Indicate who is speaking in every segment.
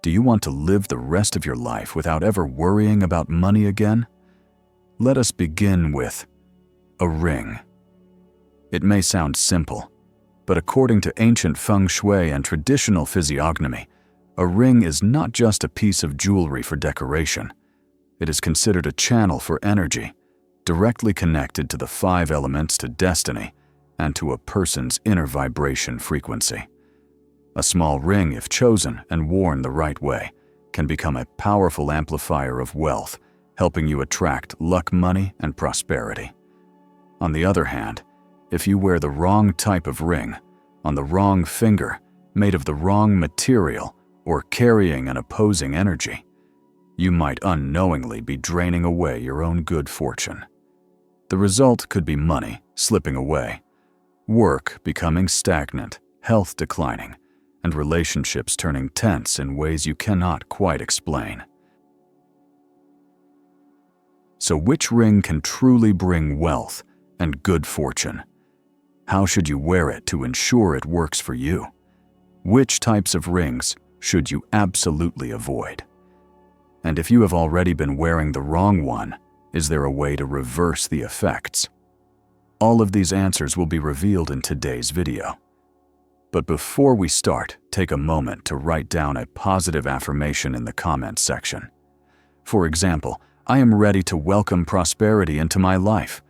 Speaker 1: Do you want to live the rest of your life without ever worrying about money again? Let us begin with a ring. It may sound simple, but according to ancient Feng Shui and traditional physiognomy, a ring is not just a piece of jewelry for decoration. It is considered a channel for energy, directly connected to the 5 elements, to destiny, and to a person's inner vibration frequency. A small ring, if chosen and worn the right way, can become a powerful amplifier of wealth, helping you attract luck, money, and prosperity. On the other hand, if you wear the wrong type of ring, on the wrong finger, made of the wrong material, or carrying an opposing energy, you might unknowingly be draining away your own good fortune. The result could be money slipping away, work becoming stagnant, health declining, and relationships turning tense in ways you cannot quite explain. So which ring can truly bring wealth and good fortune? How should you wear it to ensure it works for you? Which types of rings should you absolutely avoid? And if you have already been wearing the wrong one, is there a way to reverse the effects? All of these answers will be revealed in today's video. But before we start, take a moment to write down a positive affirmation in the comments section. For example, I am ready to welcome prosperity into my life,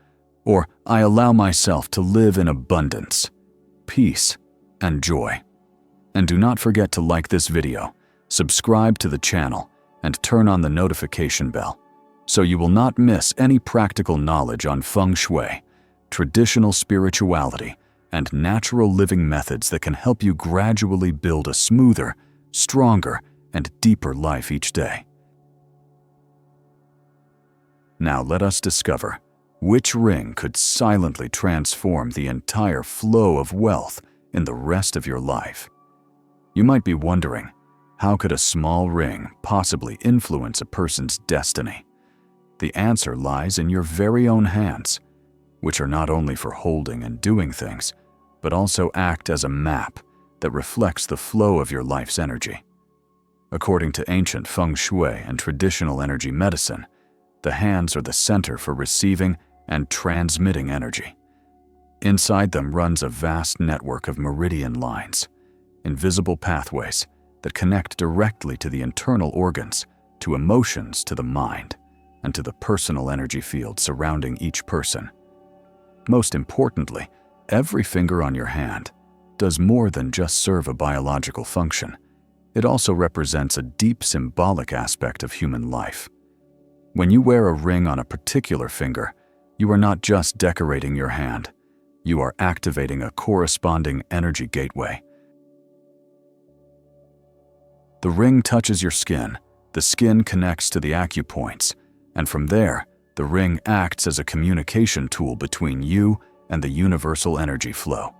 Speaker 1: or I allow myself to live in abundance, peace, and joy. And do not forget to like this video, subscribe to the channel, and turn on the notification bell, so you will not miss any practical knowledge on Feng Shui, traditional spirituality, and natural living methods that can help you gradually build a smoother, stronger, and deeper life each day. Now let us discover which ring could silently transform the entire flow of wealth in the rest of your life. You might be wondering, how could a small ring possibly influence a person's destiny? The answer lies in your very own hands, which are not only for holding and doing things, but also act as a map that reflects the flow of your life's energy. According to ancient Feng Shui and traditional energy medicine, the hands are the center for receiving and transmitting energy. Inside them runs a vast network of meridian lines, invisible pathways that connect directly to the internal organs, to emotions, to the mind, and to the personal energy field surrounding each person. Most importantly, every finger on your hand does more than just serve a biological function. It also represents a deep symbolic aspect of human life. When you wear a ring on a particular finger, you are not just decorating your hand, you are activating a corresponding energy gateway. The ring touches your skin, the skin connects to the acupoints, and from there, the ring acts as a communication tool between you and the universal energy flow.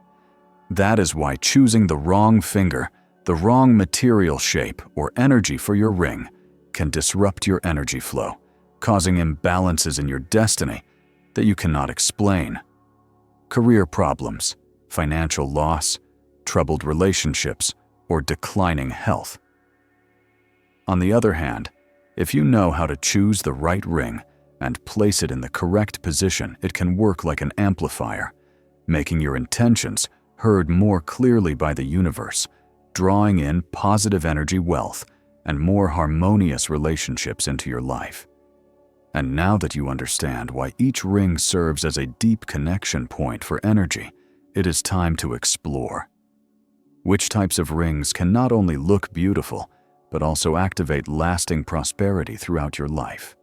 Speaker 1: That is why choosing the wrong finger, the wrong material shape or energy for your ring can disrupt your energy flow, causing imbalances in your destiny that you cannot explain. Career problems, financial loss, troubled relationships, or declining health. On the other hand, if you know how to choose the right ring and place it in the correct position, it can work like an amplifier, making your intentions heard more clearly by the universe, drawing in positive energy, wealth, and more harmonious relationships into your life. And now that you understand why each ring serves as a deep connection point for energy, it is time to explore. Which types of rings can not only look beautiful, but also activate lasting prosperity throughout your life?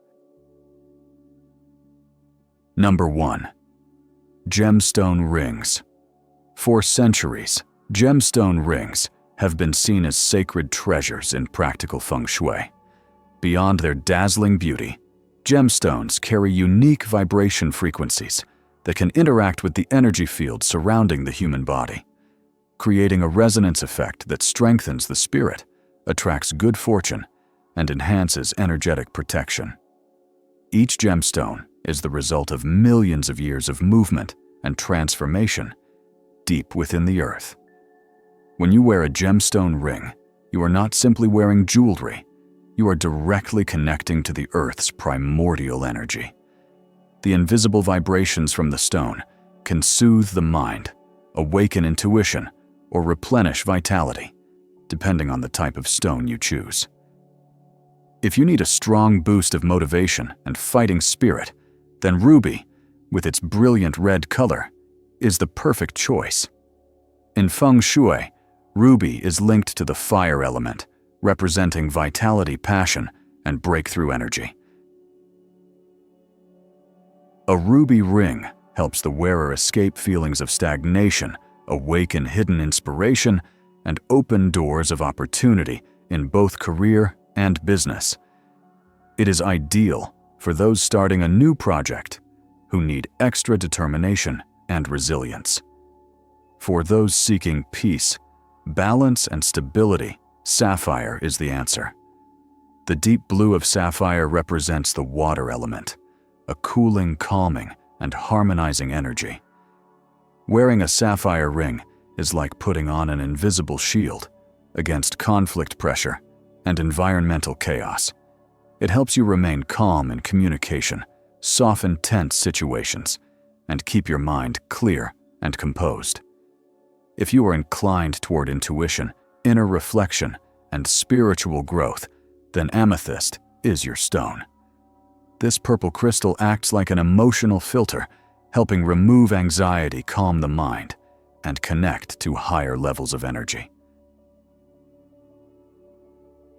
Speaker 1: Number 1. Gemstone rings. For centuries, gemstone rings have been seen as sacred treasures in practical Feng Shui. Beyond their dazzling beauty, gemstones carry unique vibration frequencies that can interact with the energy field surrounding the human body, creating a resonance effect that strengthens the spirit, attracts good fortune, and enhances energetic protection. Each gemstone is the result of millions of years of movement and transformation deep within the earth. When you wear a gemstone ring, You are not simply wearing jewelry. You are directly connecting to the Earth's primordial energy. The invisible vibrations from the stone can soothe the mind, awaken intuition, or replenish vitality, depending on the type of stone you choose. If you need a strong boost of motivation and fighting spirit, then ruby, with its brilliant red color, is the perfect choice. In Feng Shui, ruby is linked to the fire element, representing vitality, passion, and breakthrough energy. A ruby ring helps the wearer escape feelings of stagnation, awaken hidden inspiration, and open doors of opportunity in both career and business. It is ideal for those starting a new project who need extra determination and resilience. For those seeking peace, balance, and stability, sapphire is the answer. The deep blue of sapphire represents the water element, a cooling, calming, and harmonizing energy. Wearing a sapphire ring is like putting on an invisible shield against conflict pressure and environmental chaos. It helps you remain calm in communication, soften tense situations, and keep your mind clear and composed. If you are inclined toward intuition, inner reflection, and spiritual growth, then amethyst is your stone. This purple crystal acts like an emotional filter, helping remove anxiety, calm the mind, and connect to higher levels of energy.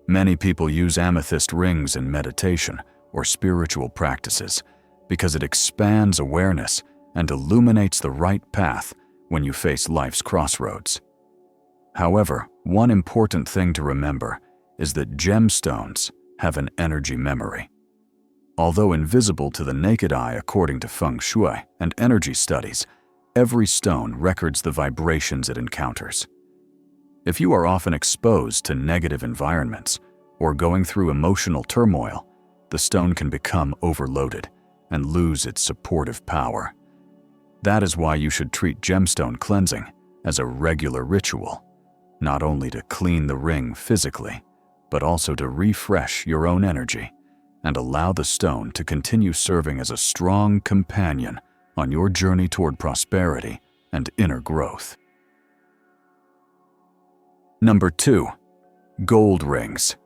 Speaker 1: Many people use amethyst rings in meditation or spiritual practices because it expands awareness and illuminates the right path when you face life's crossroads. However, one important thing to remember is that gemstones have an energy memory. Although invisible to the naked eye according to Feng Shui and energy studies, every stone records the vibrations it encounters. If you are often exposed to negative environments or going through emotional turmoil, the stone can become overloaded and lose its supportive power. That is why you should treat gemstone cleansing as a regular ritual, not only to clean the ring physically, but also to refresh your own energy and allow the stone to continue serving as a strong companion on your journey toward prosperity and inner growth. Number 2. Gold rings.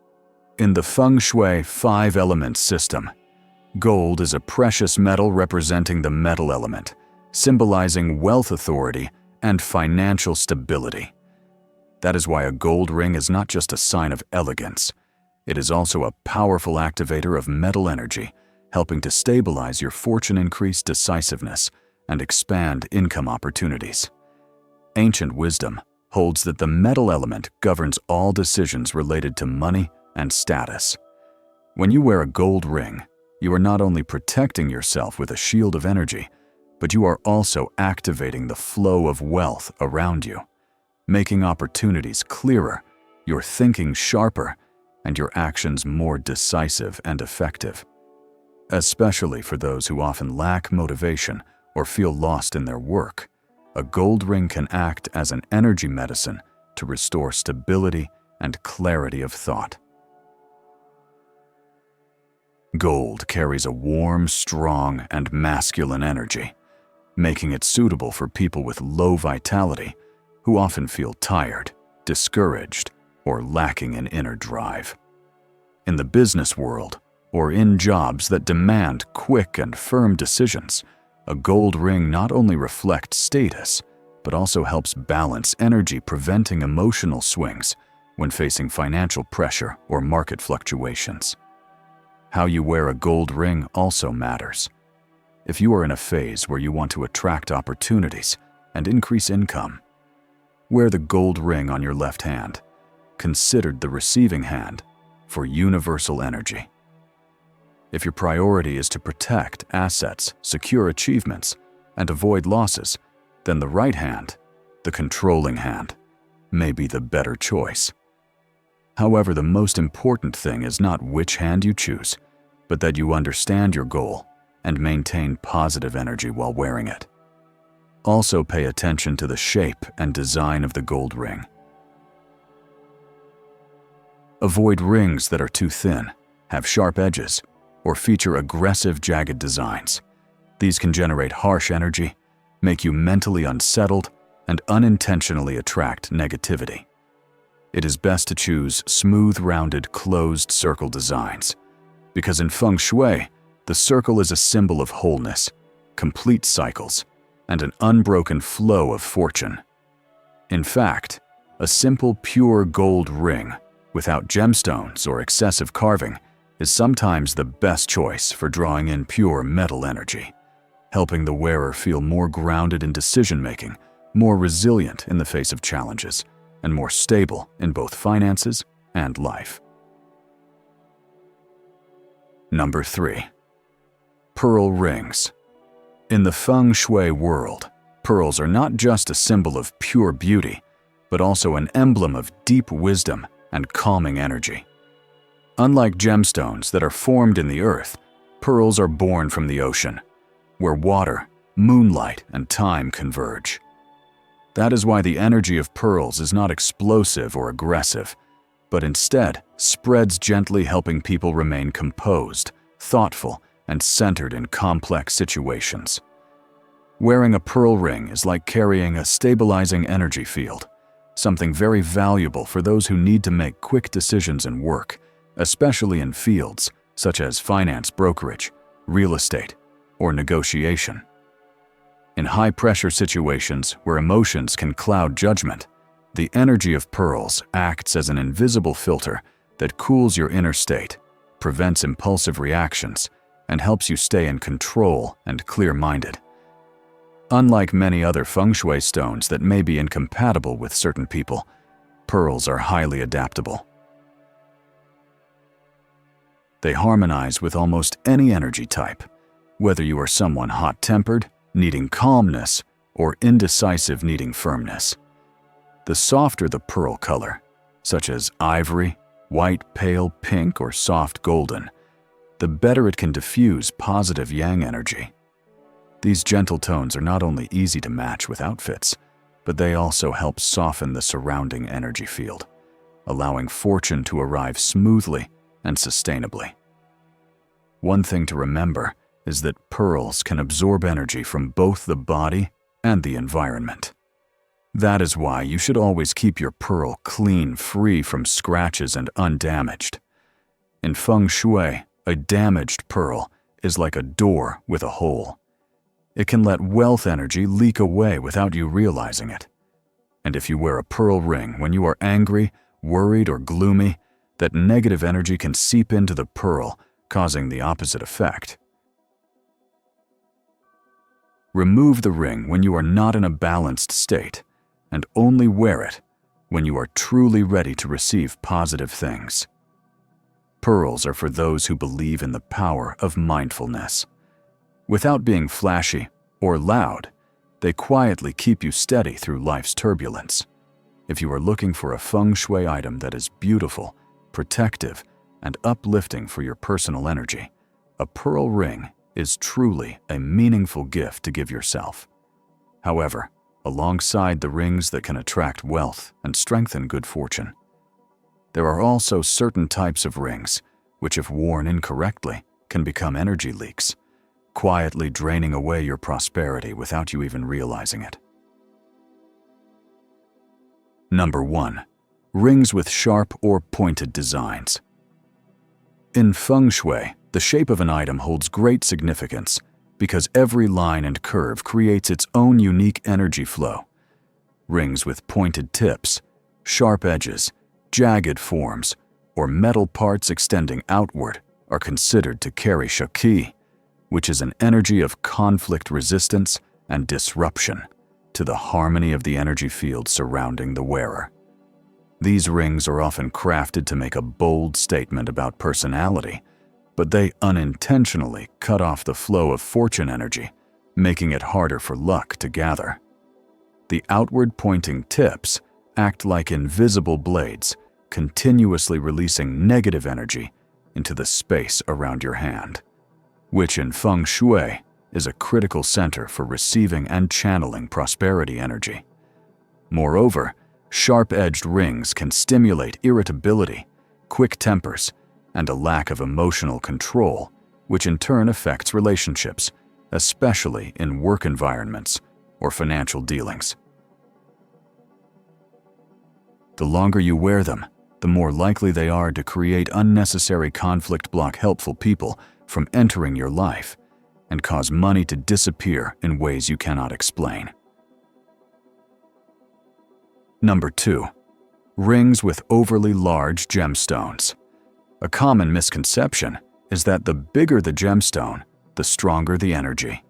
Speaker 1: In the Feng Shui 5-element system, gold is a precious metal representing the metal element, symbolizing wealth, authority, and financial stability. That is why a gold ring is not just a sign of elegance. It is also a powerful activator of metal energy, helping to stabilize your fortune, increase decisiveness, and expand income opportunities. Ancient wisdom holds that the metal element governs all decisions related to money and status. When you wear a gold ring, you are not only protecting yourself with a shield of energy, but you are also activating the flow of wealth around you, making opportunities clearer, your thinking sharper, and your actions more decisive and effective. Especially for those who often lack motivation or feel lost in their work, a gold ring can act as an energy medicine to restore stability and clarity of thought. Gold carries a warm, strong, and masculine energy, making it suitable for people with low vitality who often feel tired, discouraged, or lacking in inner drive. In the business world, or in jobs that demand quick and firm decisions, a gold ring not only reflects status, but also helps balance energy, preventing emotional swings when facing financial pressure or market fluctuations. How you wear a gold ring also matters. If you are in a phase where you want to attract opportunities and increase income, wear the gold ring on your left hand, considered the receiving hand for universal energy. If your priority is to protect assets, secure achievements, and avoid losses, then the right hand, the controlling hand, may be the better choice. However, the most important thing is not which hand you choose, but that you understand your goal and maintain positive energy while wearing it. Also pay attention to the shape and design of the gold ring. Avoid rings that are too thin, have sharp edges, or feature aggressive, jagged designs. These can generate harsh energy, make you mentally unsettled, and unintentionally attract negativity. It is best to choose smooth, rounded, closed circle designs, because in Feng Shui, the circle is a symbol of wholeness, complete cycles, and an unbroken flow of fortune. In fact, a simple, pure gold ring, without gemstones or excessive carving, is sometimes the best choice for drawing in pure metal energy, helping the wearer feel more grounded in decision-making, more resilient in the face of challenges, and more stable in both finances and life. Number 3. Pearl rings. In the Feng Shui world, pearls are not just a symbol of pure beauty, but also an emblem of deep wisdom and calming energy. Unlike gemstones that are formed in the earth, pearls are born from the ocean, where water, moonlight, and time converge. That is why the energy of pearls is not explosive or aggressive, but instead spreads gently, helping people remain composed, thoughtful, and centered in complex situations. Wearing a pearl ring is like carrying a stabilizing energy field, something very valuable for those who need to make quick decisions in work, especially in fields such as finance, brokerage, real estate, or negotiation. In high-pressure situations where emotions can cloud judgment, the energy of pearls acts as an invisible filter that cools your inner state, prevents impulsive reactions, and helps you stay in control and clear-minded. Unlike many other Feng Shui stones that may be incompatible with certain people, pearls are highly adaptable. They harmonize with almost any energy type, whether you are someone hot-tempered, needing calmness, or indecisive, needing firmness. The softer the pearl color, such as ivory, white, pale pink, or soft golden, the better it can diffuse positive yang energy. These gentle tones are not only easy to match with outfits, but they also help soften the surrounding energy field, allowing fortune to arrive smoothly and sustainably. One thing to remember is that pearls can absorb energy from both the body and the environment. That is why you should always keep your pearl clean, free from scratches, and undamaged. In Feng Shui, a damaged pearl is like a door with a hole. It can let wealth energy leak away without you realizing it. And if you wear a pearl ring when you are angry, worried, or gloomy, that negative energy can seep into the pearl, causing the opposite effect. Remove the ring when you are not in a balanced state, and only wear it when you are truly ready to receive positive things. Pearls are for those who believe in the power of mindfulness. Without being flashy or loud, they quietly keep you steady through life's turbulence. If you are looking for a Feng Shui item that is beautiful, protective, and uplifting for your personal energy, a pearl ring is truly a meaningful gift to give yourself. However, alongside the rings that can attract wealth and strengthen good fortune, there are also certain types of rings which, if worn incorrectly, can become energy leaks, quietly draining away your prosperity without you even realizing it. Number 1. Rings with sharp or pointed designs. In Feng Shui, the shape of an item holds great significance because every line and curve creates its own unique energy flow. Rings with pointed tips, sharp edges, jagged forms, or metal parts extending outward are considered to carry Shaki, which is an energy of conflict resistance and disruption to the harmony of the energy field surrounding the wearer. These rings are often crafted to make a bold statement about personality, but they unintentionally cut off the flow of fortune energy, making it harder for luck to gather. The outward pointing tips act like invisible blades, continuously releasing negative energy into the space around your hand, which in Feng Shui is a critical center for receiving and channeling prosperity energy. Moreover, sharp-edged rings can stimulate irritability, quick tempers, and a lack of emotional control, which in turn affects relationships, especially in work environments or financial dealings. The longer you wear them, the more likely they are to create unnecessary conflict, block helpful people from entering your life, and cause money to disappear in ways you cannot explain. Number 2. Rings with overly large gemstones. A common misconception is that the bigger the gemstone, the stronger the energy.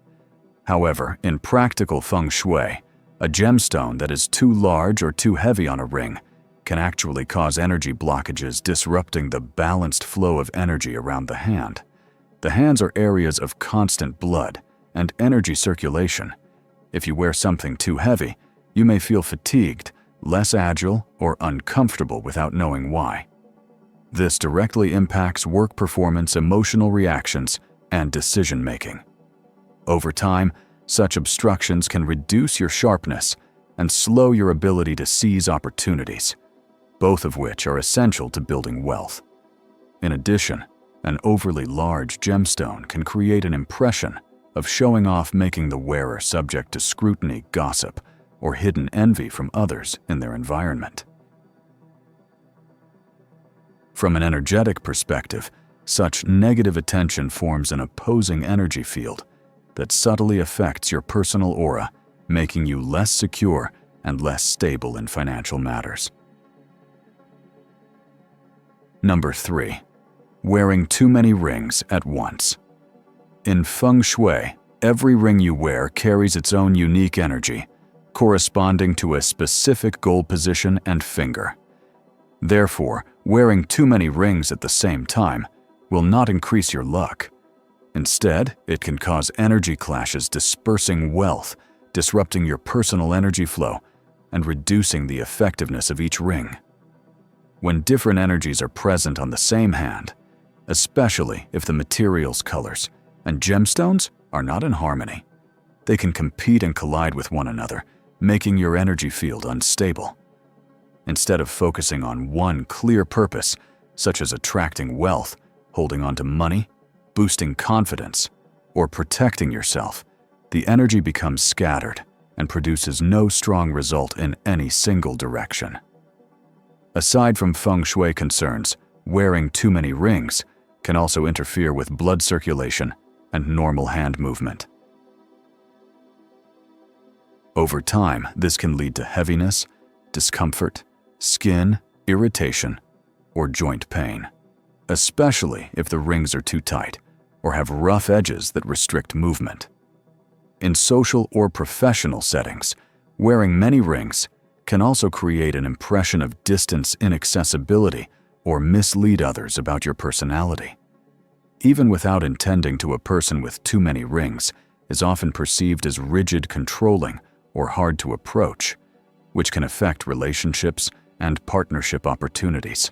Speaker 1: However, in practical Feng Shui, a gemstone that is too large or too heavy on a ring can actually cause energy blockages, disrupting the balanced flow of energy around the hand. The hands are areas of constant blood and energy circulation. If you wear something too heavy, you may feel fatigued, less agile, or uncomfortable without knowing why. This directly impacts work performance, emotional reactions, and decision-making. Over time, such obstructions can reduce your sharpness and slow your ability to seize opportunities, both of which are essential to building wealth. In addition, an overly large gemstone can create an impression of showing off, making the wearer subject to scrutiny, gossip, or hidden envy from others in their environment. From an energetic perspective, such negative attention forms an opposing energy field that subtly affects your personal aura, making you less secure and less stable in financial matters. Number 3. Wearing too many rings at once. In Feng Shui, every ring you wear carries its own unique energy, corresponding to a specific goal position and finger. Therefore, wearing too many rings at the same time will not increase your luck. Instead, it can cause energy clashes, dispersing wealth, disrupting your personal energy flow, and reducing the effectiveness of each ring. When different energies are present on the same hand, especially if the materials, colors, and gemstones are not in harmony, they can compete and collide with one another, making your energy field unstable. Instead of focusing on one clear purpose, such as attracting wealth, holding on to money, boosting confidence, or protecting yourself, the energy becomes scattered and produces no strong result in any single direction. Aside from Feng Shui concerns, wearing too many rings can also interfere with blood circulation and normal hand movement. Over time, this can lead to heaviness, discomfort, skin irritation, or joint pain, especially if the rings are too tight or have rough edges that restrict movement. In social or professional settings, wearing many rings can also create an impression of distance, inaccessibility, or mislead others about your personality. Even without intending to, a person with too many rings is often perceived as rigid, controlling, or hard to approach, which can affect relationships and partnership opportunities.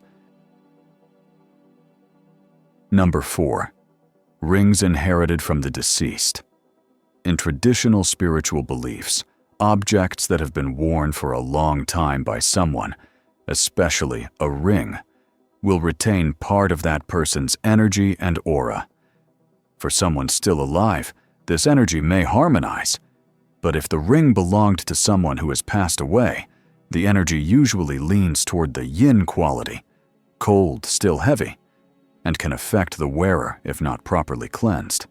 Speaker 1: Number 4. Rings inherited from the deceased. In traditional spiritual beliefs, objects that have been worn for a long time by someone, especially a ring, will retain part of that person's energy and aura. For someone still alive, this energy may harmonize, but if the ring belonged to someone who has passed away, the energy usually leans toward the yin quality, cold, still heavy, and can affect the wearer if not properly cleansed.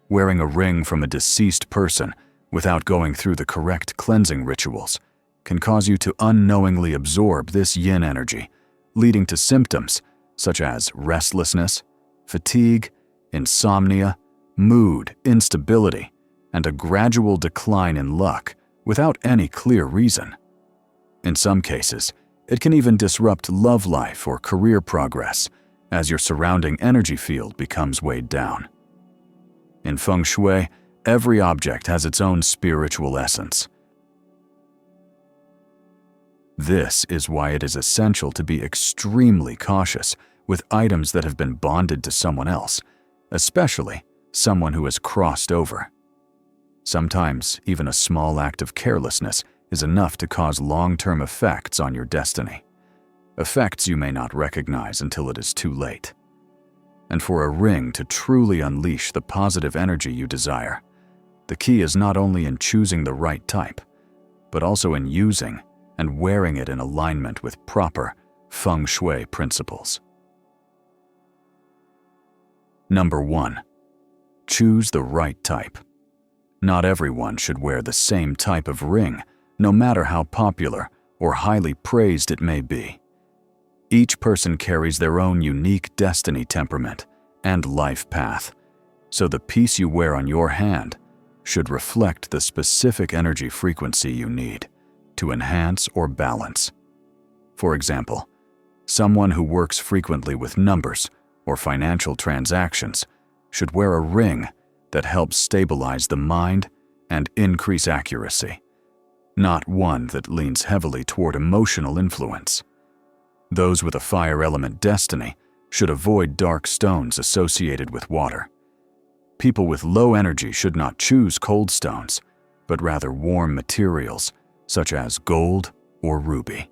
Speaker 1: Wearing a ring from a deceased person without going through the correct cleansing rituals can cause you to unknowingly absorb this yin energy, leading to symptoms such as restlessness, fatigue, insomnia, mood instability, and a gradual decline in luck without any clear reason. In some cases, it can even disrupt love life or career progress as your surrounding energy field becomes weighed down. In Feng Shui, every object has its own spiritual essence. This is why it is essential to be extremely cautious with items that have been bonded to someone else, especially someone who has crossed over. Sometimes, even a small act of carelessness is enough to cause long-term effects on your destiny. effects you may not recognize until it is too late. And for a ring to truly unleash the positive energy you desire, the key is not only in choosing the right type, but also in using and wearing it in alignment with proper Feng Shui principles. Number 1. Choose the right type. Not everyone should wear the same type of ring, no matter how popular or highly praised it may be. Each person carries their own unique destiny temperament and life path, so the piece you wear on your hand should reflect the specific energy frequency you need to enhance or balance. For example, someone who works frequently with numbers or financial transactions should wear a ring that helps stabilize the mind and increase accuracy, not one that leans heavily toward emotional influence. Those with a fire element destiny should avoid dark stones associated with water. People with low energy should not choose cold stones, but rather warm materials such as gold or ruby.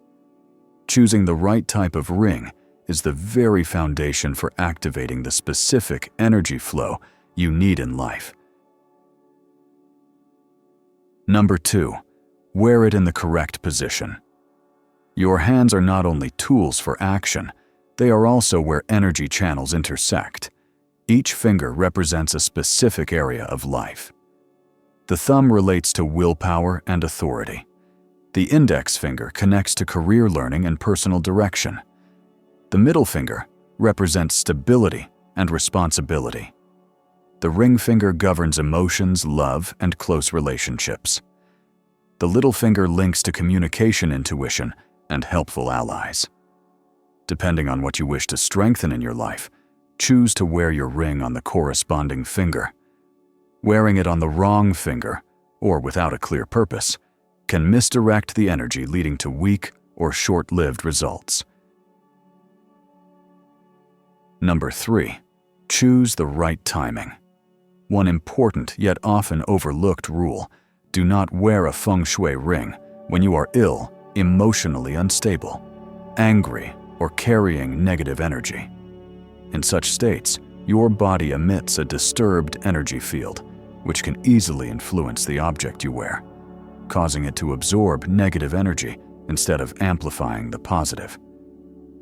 Speaker 1: Choosing the right type of ring is the very foundation for activating the specific energy flow you need in life. Number 2. Wear it in the correct position. Your hands are not only tools for action, they are also where energy channels intersect. Each finger represents a specific area of life. The thumb relates to willpower and authority. The index finger connects to career learning and personal direction. The middle finger represents stability and responsibility. The ring finger governs emotions, love, and close relationships. The little finger links to communication, intuition, and helpful allies. Depending on what you wish to strengthen in your life, choose to wear your ring on the corresponding finger. Wearing it on the wrong finger, or without a clear purpose, can misdirect the energy, leading to weak or short-lived results. Number 3. Choose the right timing. One important yet often overlooked rule: do not wear a Feng Shui ring when you are ill, emotionally unstable, angry, or carrying negative energy. In such states, your body emits a disturbed energy field, which can easily influence the object you wear, causing it to absorb negative energy instead of amplifying the positive.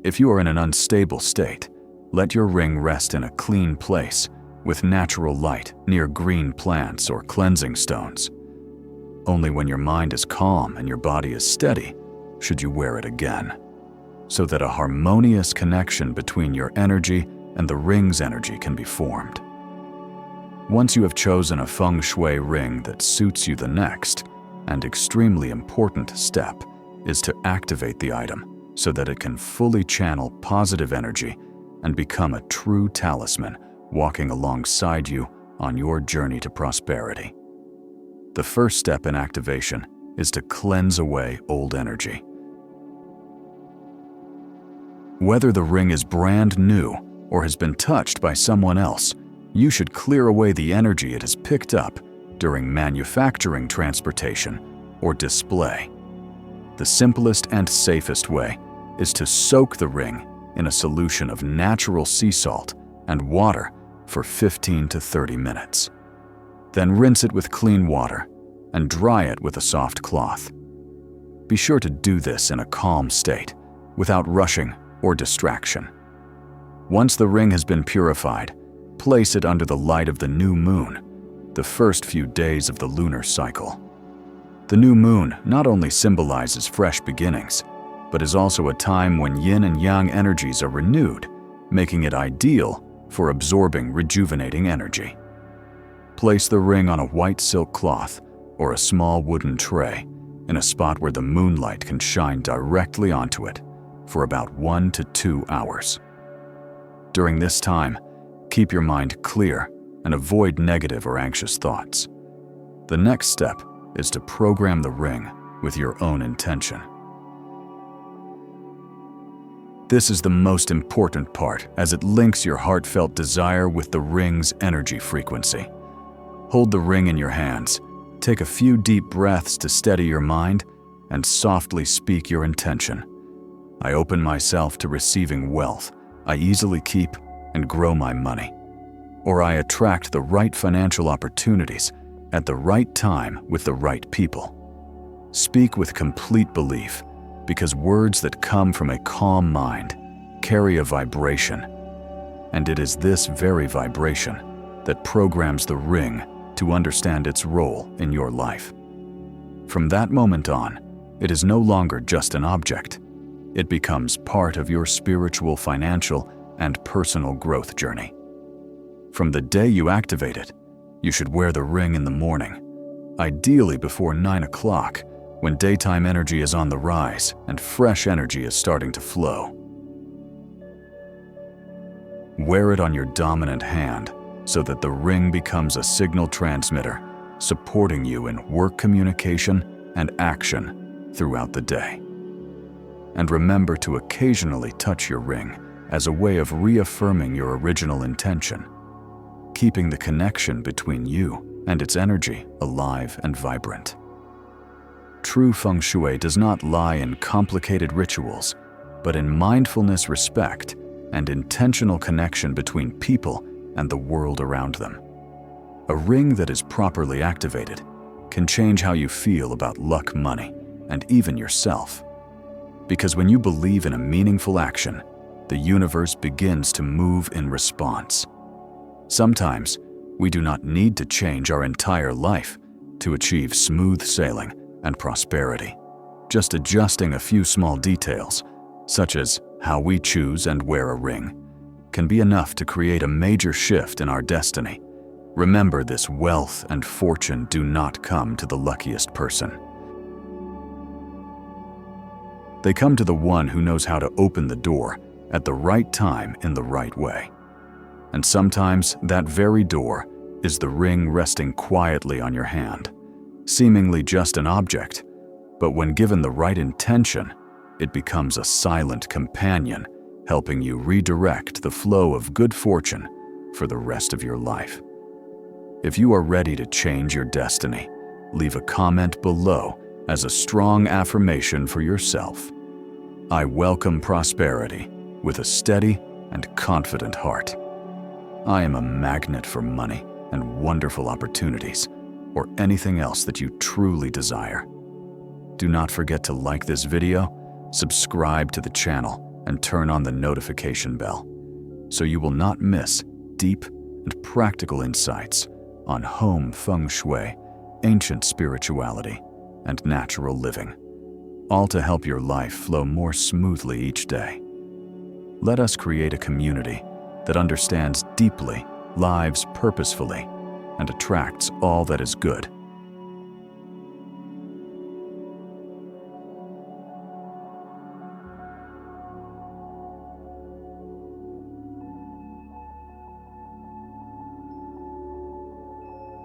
Speaker 1: If you are in an unstable state, let your ring rest in a clean place with natural light near green plants or cleansing stones. Only when your mind is calm and your body is steady should you wear it again, so that a harmonious connection between your energy and the ring's energy can be formed. Once you have chosen a Feng Shui ring that suits you, the next and extremely important step is to activate the item so that it can fully channel positive energy and become a true talisman walking alongside you on your journey to prosperity. The first step in activation is to cleanse away old energy. Whether the ring is brand new or has been touched by someone else, you should clear away the energy it has picked up during manufacturing, transportation, or display. The simplest and safest way is to soak the ring in a solution of natural sea salt and water for 15 to 30 minutes. Then rinse it with clean water and dry it with a soft cloth. Be sure to do this in a calm state, without rushing or distraction. Once the ring has been purified, place it under the light of the new moon, the first few days of the lunar cycle. The new moon not only symbolizes fresh beginnings, but is also a time when yin and yang energies are renewed, making it ideal for absorbing rejuvenating energy. Place the ring on a white silk cloth or a small wooden tray in a spot where the moonlight can shine directly onto it for about 1 to 2 hours. During this time, keep your mind clear and avoid negative or anxious thoughts. The next step is to program the ring with your own intention. This is the most important part, as it links your heartfelt desire with the ring's energy frequency. Hold the ring in your hands, take a few deep breaths to steady your mind, and softly speak your intention. I open myself to receiving wealth I easily keep and grow my money. Or I attract the right financial opportunities at the right time with the right people. Speak with complete belief, because words that come from a calm mind carry a vibration, and it is this very vibration that programs the ring to understand its role in your life. From that moment on, it is no longer just an object. It becomes part of your spiritual, financial, and personal growth journey. From the day you activate it, you should wear the ring in the morning, ideally before 9 o'clock, when daytime energy is on the rise and fresh energy is starting to flow. Wear it on your dominant hand so that the ring becomes a signal transmitter, supporting you in work communication and action throughout the day. And remember to occasionally touch your ring as a way of reaffirming your original intention, keeping the connection between you and its energy alive and vibrant. True Feng Shui does not lie in complicated rituals, but in mindfulness, respect, and intentional connection between people and the world around them. A ring that is properly activated can change how you feel about luck, money, and even yourself. Because when you believe in a meaningful action, the universe begins to move in response. Sometimes, we do not need to change our entire life to achieve smooth sailing and prosperity. Just adjusting a few small details, such as how we choose and wear a ring, can be enough to create a major shift in our destiny. Remember, this wealth and fortune do not come to the luckiest person. They come to the one who knows how to open the door at the right time in the right way. And sometimes that very door is the ring resting quietly on your hand, seemingly just an object, but when given the right intention, it becomes a silent companion, helping you redirect the flow of good fortune for the rest of your life. If you are ready to change your destiny, leave a comment below as a strong affirmation for yourself. I welcome prosperity with a steady and confident heart. I am a magnet for money and wonderful opportunities, or anything else that you truly desire. Do not forget to like this video, subscribe to the channel, and turn on the notification bell, so you will not miss deep and practical insights on home feng shui, ancient spirituality, and natural living, all to help your life flow more smoothly each day. Let us create a community that understands deeply, lives purposefully, and attracts all that is good